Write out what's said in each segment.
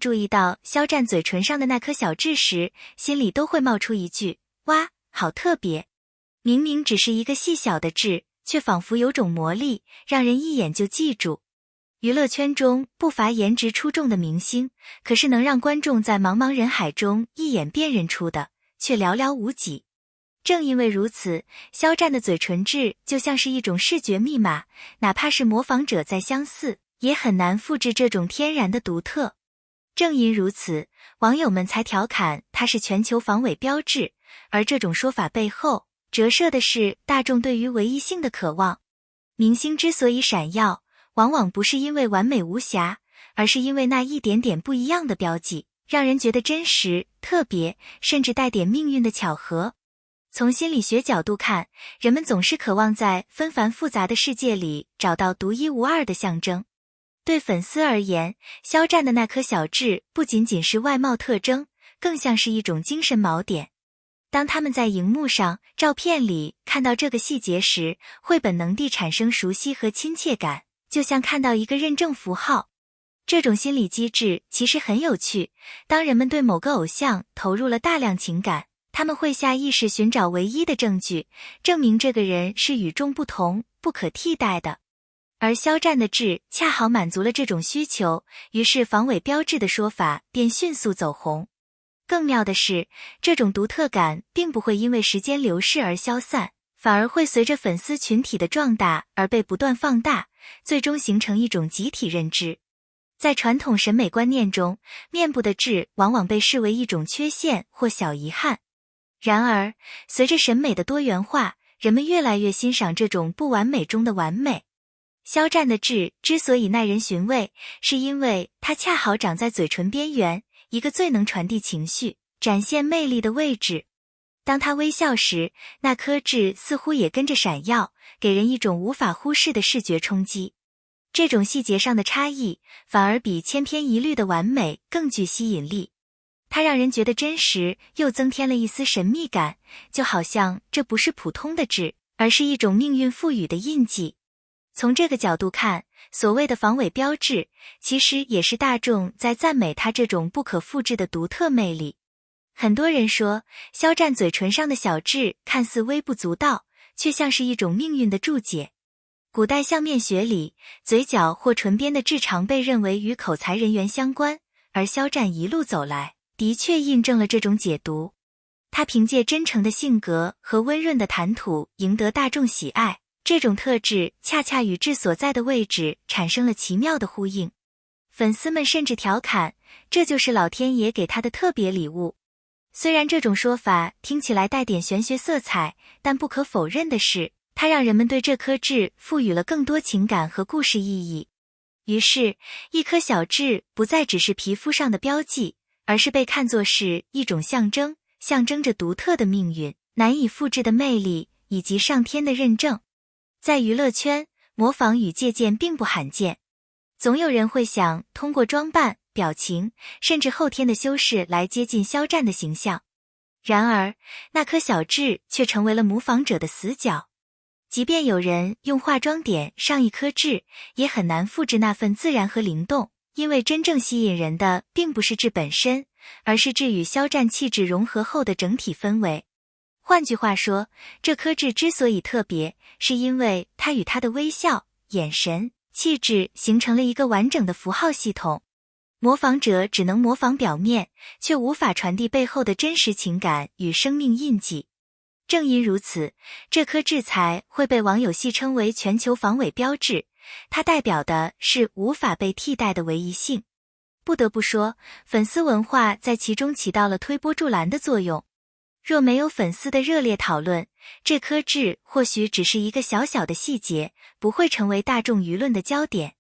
注意到肖战嘴唇上的那颗小痣时，心里都会冒出一句：哇，好特别！明明只是一个细小的痣，却仿佛有种魔力，让人一眼就记住。娱乐圈中不乏颜值出众的明星，可是能让观众在茫茫人海中一眼辨认出的，却寥寥无几。正因为如此，肖战的嘴唇痣就像是一种视觉密码，哪怕是模仿者再相似，也很难复制这种天然的独特。正因如此，网友们才调侃它是全球防伪标志，而这种说法背后，折射的是大众对于唯一性的渴望。明星之所以闪耀，往往不是因为完美无瑕，而是因为那一点点不一样的标记，让人觉得真实、特别，甚至带点命运的巧合。从心理学角度看，人们总是渴望在纷繁复杂的世界里找到独一无二的象征。对粉丝而言，肖战的那颗小痣不仅仅是外貌特征，更像是一种精神锚点。当他们在荧幕上、照片里看到这个细节时，会本能地产生熟悉和亲切感，就像看到一个认证符号。这种心理机制其实很有趣，当人们对某个偶像投入了大量情感，他们会下意识寻找唯一的证据，证明这个人是与众不同、不可替代的。而肖战的痣恰好满足了这种需求，于是防伪标志的说法便迅速走红。更妙的是，这种独特感并不会因为时间流逝而消散，反而会随着粉丝群体的壮大而被不断放大，最终形成一种集体认知。在传统审美观念中，面部的痣往往被视为一种缺陷或小遗憾。然而，随着审美的多元化，人们越来越欣赏这种不完美中的完美。肖战的痣之所以耐人寻味，是因为它恰好长在嘴唇边缘，一个最能传递情绪、展现魅力的位置。当他微笑时，那颗痣似乎也跟着闪耀，给人一种无法忽视的视觉冲击。这种细节上的差异，反而比千篇一律的完美更具吸引力。它让人觉得真实，又增添了一丝神秘感，就好像这不是普通的痣，而是一种命运赋予的印记。从这个角度看，所谓的防伪标志，其实也是大众在赞美它这种不可复制的独特魅力。很多人说，肖战嘴唇上的小痣看似微不足道，却像是一种命运的注解。古代相面学里，嘴角或唇边的痣常被认为与口才人缘相关，而肖战一路走来，的确印证了这种解读。他凭借真诚的性格和温润的谈吐赢得大众喜爱，这种特质恰恰与痣所在的位置产生了奇妙的呼应。粉丝们甚至调侃，这就是老天爷给他的特别礼物。虽然这种说法听起来带点玄学色彩，但不可否认的是，它让人们对这颗痣赋予了更多情感和故事意义。于是，一颗小痣不再只是皮肤上的标记，而是被看作是一种象征，象征着独特的命运、难以复制的魅力以及上天的认证。在娱乐圈，模仿与借鉴并不罕见。总有人会想通过装扮、表情，甚至后天的修饰来接近肖战的形象。然而，那颗小痣却成为了模仿者的死角。即便有人用化妆点上一颗痣，也很难复制那份自然和灵动，因为真正吸引人的并不是痣本身，而是痣与肖战气质融合后的整体氛围。换句话说，这颗痣之所以特别，是因为它与他的微笑、眼神、气质形成了一个完整的符号系统。模仿者只能模仿表面，却无法传递背后的真实情感与生命印记。正因如此，这颗痣才会被网友戏称为全球防伪标志，它代表的是无法被替代的唯一性。不得不说，粉丝文化在其中起到了推波助澜的作用。若没有粉丝的热烈讨论，这颗痣或许只是一个小小的细节，不会成为大众舆论的焦点。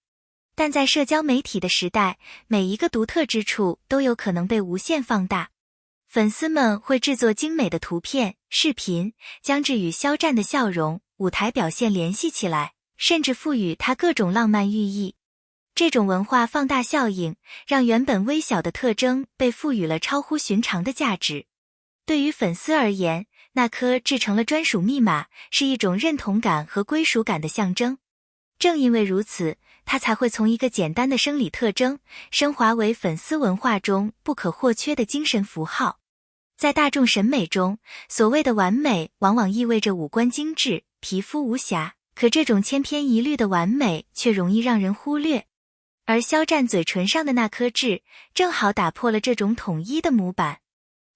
但在社交媒体的时代，每一个独特之处都有可能被无限放大。粉丝们会制作精美的图片、视频，将之与肖战的笑容、舞台表现联系起来，甚至赋予它各种浪漫寓意。这种文化放大效应，让原本微小的特征被赋予了超乎寻常的价值。对于粉丝而言，那颗痣成了专属密码，是一种认同感和归属感的象征。正因为如此，它才会从一个简单的生理特征，升华为粉丝文化中不可或缺的精神符号。在大众审美中，所谓的完美往往意味着五官精致、皮肤无瑕，可这种千篇一律的完美却容易让人忽略。而肖战嘴唇上的那颗痣，正好打破了这种统一的模板。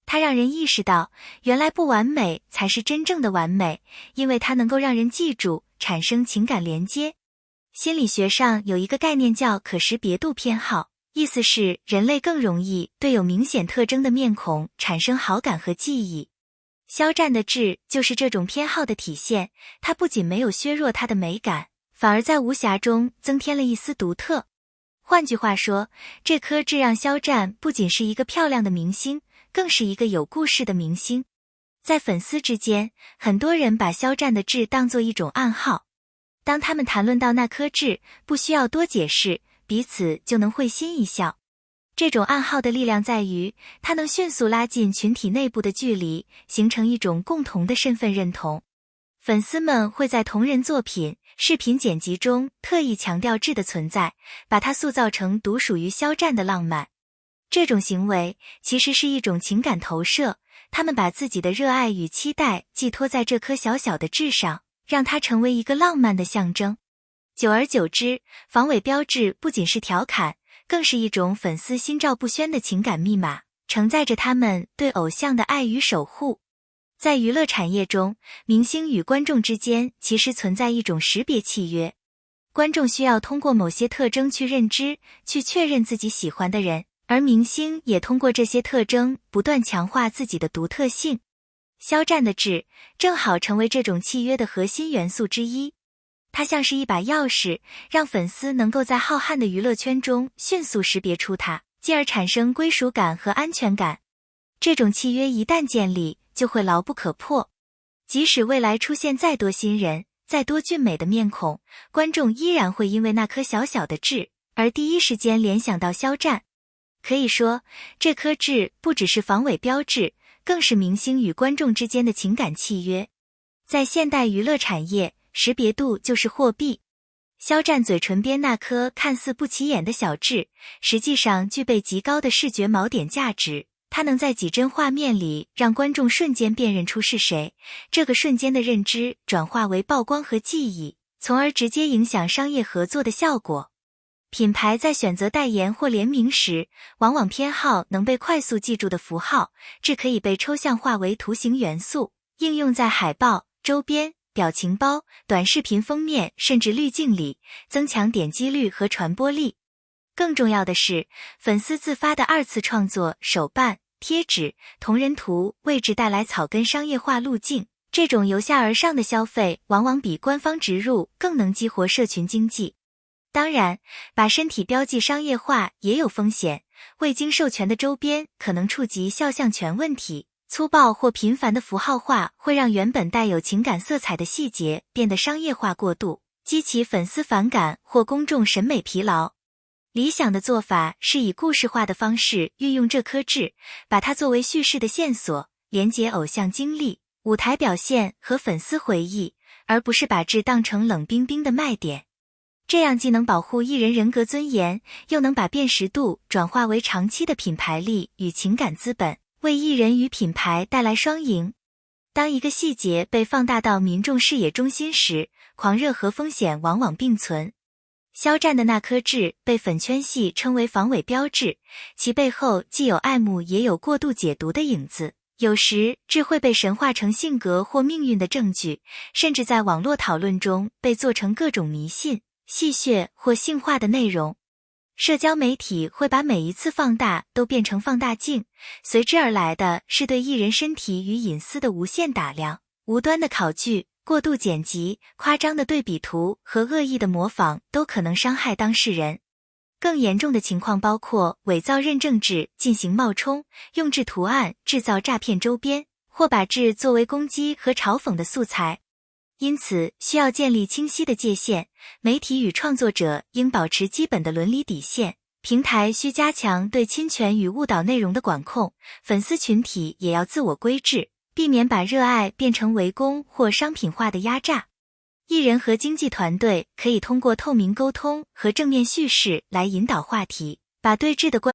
它让人意识到，原来不完美才是真正的完美，因为它能够让人记住，产生情感连接。心理学上有一个概念叫可识别度偏好，意思是人类更容易对有明显特征的面孔产生好感和记忆。肖战的痣就是这种偏好的体现，它不仅没有削弱它的美感，反而在无瑕中增添了一丝独特。换句话说，这颗痣让肖战不仅是一个漂亮的明星，更是一个有故事的明星。在粉丝之间，很多人把肖战的痣当作一种暗号。当他们谈论到那颗痣，不需要多解释，彼此就能会心一笑。这种暗号的力量在于，它能迅速拉近群体内部的距离，形成一种共同的身份认同。粉丝们会在同人作品、视频剪辑中特意强调痣的存在，把它塑造成独属于肖战的浪漫。这种行为其实是一种情感投射，他们把自己的热爱与期待寄托在这颗小小的痣上，让它成为一个浪漫的象征。久而久之，防伪标志不仅是调侃，更是一种粉丝心照不宣的情感密码，承载着他们对偶像的爱与守护。在娱乐产业中，明星与观众之间其实存在一种识别契约。观众需要通过某些特征去认知，去确认自己喜欢的人，而明星也通过这些特征不断强化自己的独特性。肖战的痣正好成为这种契约的核心元素之一。它像是一把钥匙，让粉丝能够在浩瀚的娱乐圈中迅速识别出它，进而产生归属感和安全感。这种契约一旦建立，就会牢不可破。即使未来出现再多新人，再多俊美的面孔，观众依然会因为那颗小小的痣而第一时间联想到肖战。可以说，这颗痣不只是防伪标志，更是明星与观众之间的情感契约。在现代娱乐产业，识别度就是货币。肖战嘴唇边那颗看似不起眼的小痣，实际上具备极高的视觉锚点价值。它能在几帧画面里让观众瞬间辨认出是谁，这个瞬间的认知转化为曝光和记忆，从而直接影响商业合作的效果。品牌在选择代言或联名时，往往偏好能被快速记住的符号，这可以被抽象化为图形元素，应用在海报、周边、表情包、短视频封面甚至滤镜里，增强点击率和传播力。更重要的是，粉丝自发的二次创作、手办、贴纸、同人图为之带来草根商业化路径，这种由下而上的消费往往比官方植入更能激活社群经济。当然，把身体标记商业化也有风险，未经授权的周边可能触及肖像权问题，粗暴或频繁的符号化会让原本带有情感色彩的细节变得商业化过度，激起粉丝反感或公众审美疲劳。理想的做法是以故事化的方式运用这颗痣，把它作为叙事的线索，连结偶像经历、舞台表现和粉丝回忆，而不是把痣当成冷冰冰的卖点。这样既能保护艺人人格尊严，又能把辨识度转化为长期的品牌力与情感资本，为艺人与品牌带来双赢。当一个细节被放大到民众视野中心时，狂热和风险往往并存。肖战的那颗痣被粉圈系称为防伪标志，其背后既有爱慕也有过度解读的影子。有时痣会被神化成性格或命运的证据，甚至在网络讨论中被做成各种迷信、戏谑或性化的内容。社交媒体会把每一次放大都变成放大镜，随之而来的是对艺人身体与隐私的无限打量，无端的考据、过度剪辑、夸张的对比图和恶意的模仿都可能伤害当事人。更严重的情况包括伪造认证痣进行冒充，用痣图案制造诈骗周边，或把痣作为攻击和嘲讽的素材。因此，需要建立清晰的界限，媒体与创作者应保持基本的伦理底线，平台需加强对侵权与误导内容的管控，粉丝群体也要自我规制，避免把热爱变成围攻或商品化的压榨。艺人和经纪团队可以通过透明沟通和正面叙事来引导话题，把对峙的观